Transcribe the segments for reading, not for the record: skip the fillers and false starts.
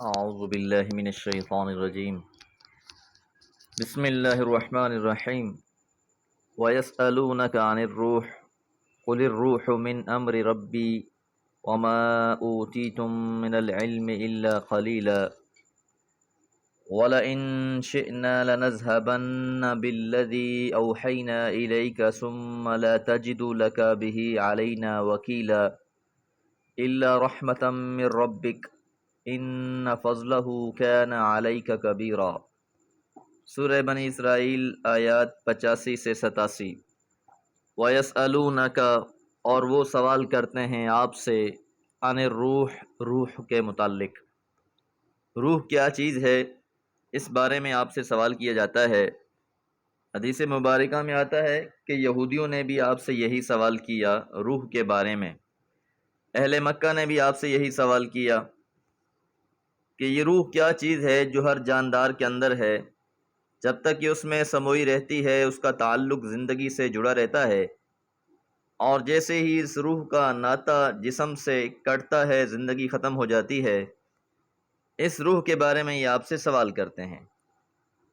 اعوذ باللہ من الشیطان الرجیم بسم اللہ الرحمن الرحیم وَيَسْأَلُونَكَ عَنِ الرُّوحِ قُلِ الرُّوحُ مِنْ أَمْرِ رَبِّي وَمَا أُوتِيتُم مِّنَ الْعِلْمِ إِلَّا قَلِيلًا وَلَئِن شِئْنَا لَنَذْهَبَنَّ بِالَّذِي أَوْحَيْنَا إِلَيْكَ ثُمَّ لَا تَجِدُ لَكَ بِهِ عَلَيْنَا وَكِيلًا إِلَّا رَحْمَةً مِّن رَّبِّكَ إِنَّ فَضْلَهُ كَانَ عَلَيْكَ كَبِيرًا۔ سورہ بنی اسرائیل آیات 85 سے 87۔ وَيَسْأَلُونَكَ اور وہ سوال کرتے ہیں آپ سے، عن الروح روح کے متعلق۔ روح کیا چیز ہے، اس بارے میں آپ سے سوال کیا جاتا ہے۔ حدیث مبارکہ میں آتا ہے کہ یہودیوں نے بھی آپ سے یہی سوال کیا روح کے بارے میں، اہل مکہ نے بھی آپ سے یہی سوال کیا کہ یہ روح کیا چیز ہے جو ہر جاندار کے اندر ہے، جب تک کہ اس میں سموئی رہتی ہے اس کا تعلق زندگی سے جڑا رہتا ہے، اور جیسے ہی اس روح کا ناطہ جسم سے کٹتا ہے زندگی ختم ہو جاتی ہے۔ اس روح کے بارے میں یہ آپ سے سوال کرتے ہیں۔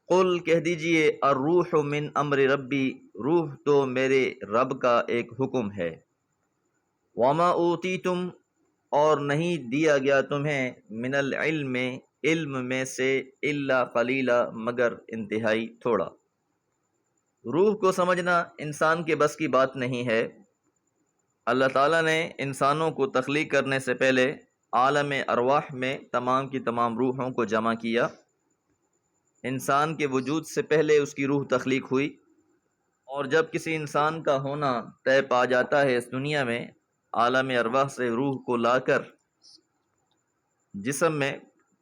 قل کہہ دیجئے، الروح من امر ربی، روح تو میرے رب کا ایک حکم ہے۔ وما اوتیتم اور نہیں دیا گیا تمہیں من العلم علم میں سے الا قلیلا مگر انتہائی تھوڑا۔ روح کو سمجھنا انسان کے بس کی بات نہیں ہے۔ اللہ تعالیٰ نے انسانوں کو تخلیق کرنے سے پہلے عالم ارواح میں تمام کی تمام روحوں کو جمع کیا۔ انسان کے وجود سے پہلے اس کی روح تخلیق ہوئی، اور جب کسی انسان کا ہونا طے پا جاتا ہے اس دنیا میں، عالم ارواح سے روح کو لا کر جسم میں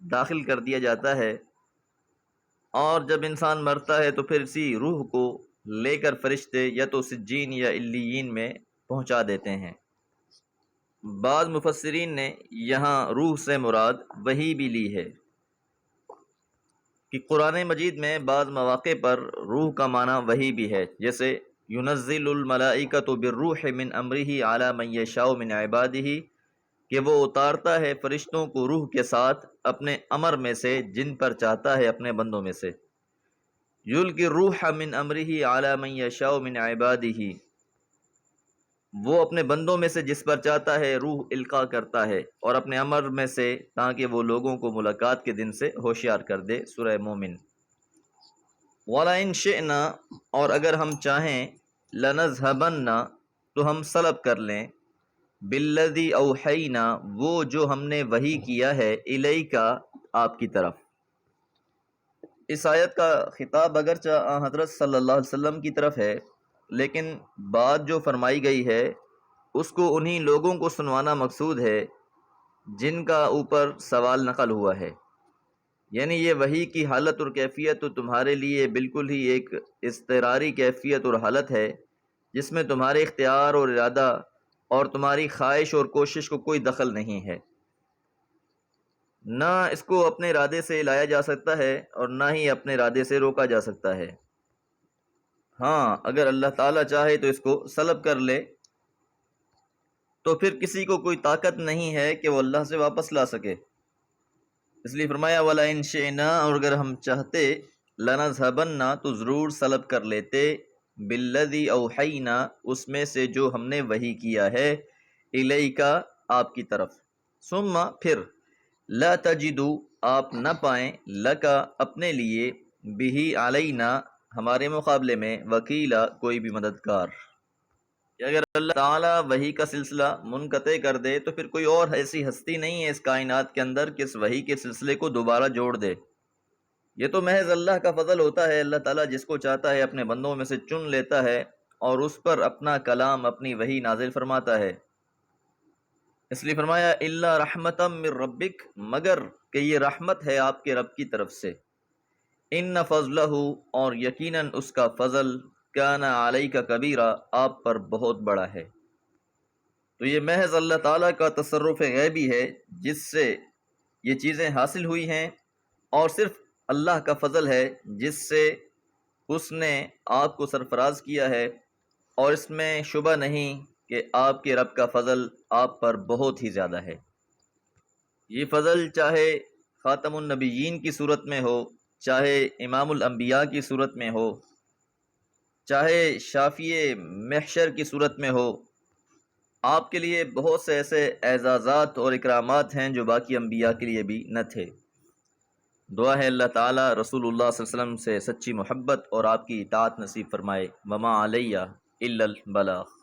داخل کر دیا جاتا ہے، اور جب انسان مرتا ہے تو پھر اسی روح کو لے کر فرشتے یا تو سجین یا علیین میں پہنچا دیتے ہیں۔ بعض مفسرین نے یہاں روح سے مراد وحی بھی لی ہے کہ قرآن مجید میں بعض مواقع پر روح کا معنی وحی بھی ہے، جیسے ينزل الملائکۃ بالروح من امرہ علی من یشاء من عبادہ، کہ وہ اتارتا ہے فرشتوں کو روح کے ساتھ اپنے امر میں سے جن پر چاہتا ہے اپنے بندوں میں سے۔ یلقی الروح من امرہ علی من یشاء من عبادہ، وہ اپنے بندوں میں سے جس پر چاہتا ہے روح القاء کرتا ہے، اور اپنے امر میں سے تاکہ وہ لوگوں کو ملاقات کے دن سے ہوشیار کر دے۔ سورہ مومن۔ وَلَئِن شِئْنَا اور اگر ہم چاہیں، لَنَذْهَبَنَّ تو ہم سلب کر لیں، بِالَّذِي أَوْحَيْنَا وہ جو ہم نے وحی کیا ہے، إِلَيْكَ آپ کی طرف۔ اس آیت کا خطاب اگرچہ حضرت صلی اللہ علیہ وسلم کی طرف ہے، لیکن بات جو فرمائی گئی ہے اس کو انہی لوگوں کو سنوانا مقصود ہے جن کا اوپر سوال نقل ہوا ہے۔ یعنی یہ وحی کی حالت اور کیفیت تو تمہارے لیے بالکل ہی ایک اضطراری کیفیت اور حالت ہے، جس میں تمہارے اختیار اور ارادہ اور تمہاری خواہش اور کوشش کو کوئی دخل نہیں ہے۔ نہ اس کو اپنے ارادے سے لایا جا سکتا ہے اور نہ ہی اپنے ارادے سے روکا جا سکتا ہے۔ ہاں، اگر اللہ تعالیٰ چاہے تو اس کو سلب کر لے، تو پھر کسی کو کوئی طاقت نہیں ہے کہ وہ اللہ سے واپس لا سکے۔ اس لیے فرمایا وَلَئِن شِئْنَا اور اگر ہم چاہتے، لَنَذْهَبَنَّ تو ضرور سلب کر لیتے، بِالَّذِي أَوْحَيْنَا اس میں سے جو ہم نے وحی کیا ہے، إِلَيْكَ آپ کی طرف، ثم پھر لا تجدو آپ نہ پائیں، لکا اپنے لیے، بہی علینا ہمارے مقابلے میں، وکیلا کوئی بھی مددگار۔ کہ اگر اللہ تعالیٰ وحی کا سلسلہ منقطع کر دے تو پھر کوئی اور ایسی ہستی نہیں ہے اس کائنات کے اندر کہ اس وحی کے سلسلے کو دوبارہ جوڑ دے۔ یہ تو محض اللہ کا فضل ہوتا ہے، اللہ تعالیٰ جس کو چاہتا ہے اپنے بندوں میں سے چن لیتا ہے اور اس پر اپنا کلام، اپنی وحی نازل فرماتا ہے۔ اس لیے فرمایا الا رحمتا من ربک، مگر کہ یہ رحمت ہے آپ کے رب کی طرف سے۔ ان فضلہ اور یقیناً اس کا فضل، کان علیک کبیرا آپ پر بہت بڑا ہے۔ تو یہ محض اللہ تعالیٰ کا تصرف غیبی ہے جس سے یہ چیزیں حاصل ہوئی ہیں، اور صرف اللہ کا فضل ہے جس سے اس نے آپ کو سرفراز کیا ہے، اور اس میں شبہ نہیں کہ آپ کے رب کا فضل آپ پر بہت ہی زیادہ ہے۔ یہ فضل چاہے خاتم النبیین کی صورت میں ہو، چاہے امام الانبیاء کی صورت میں ہو، چاہے شافی محشر کی صورت میں ہو، آپ کے لیے بہت سے ایسے اعزازات اور اکرامات ہیں جو باقی انبیاء کے لیے بھی نہ تھے۔ دعا ہے اللہ تعالیٰ رسول اللہ صلی اللہ علیہ وسلم سے سچی محبت اور آپ کی اطاعت نصیب فرمائے۔ وما علیہ الا البلاغ۔